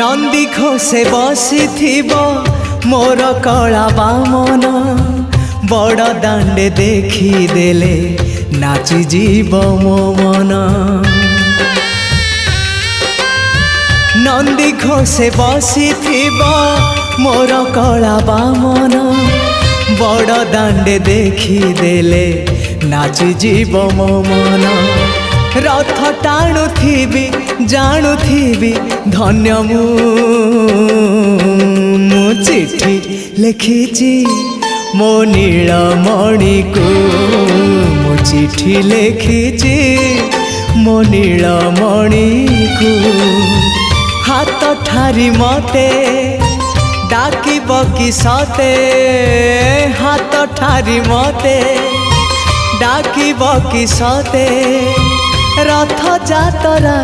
नंदी घोषे बसी मोर कला बामन बड़ दांडे देखी देले नाची जीव मो मन। नंदी घोषे बसी मोर कला बामन बड़ दांडे देखी देले नाची जीव मो मन। रथ टाणुथिबी जाणुथिबी धन्य मु चिट्ठी लिखिची मो नीलमणि को मु चिट्ठी लिखिची मो नीलमणि को। हाथ ठारी मते डाकिब कि सते हाथ ठारी मते डाकिब कि सते रथ जातरा।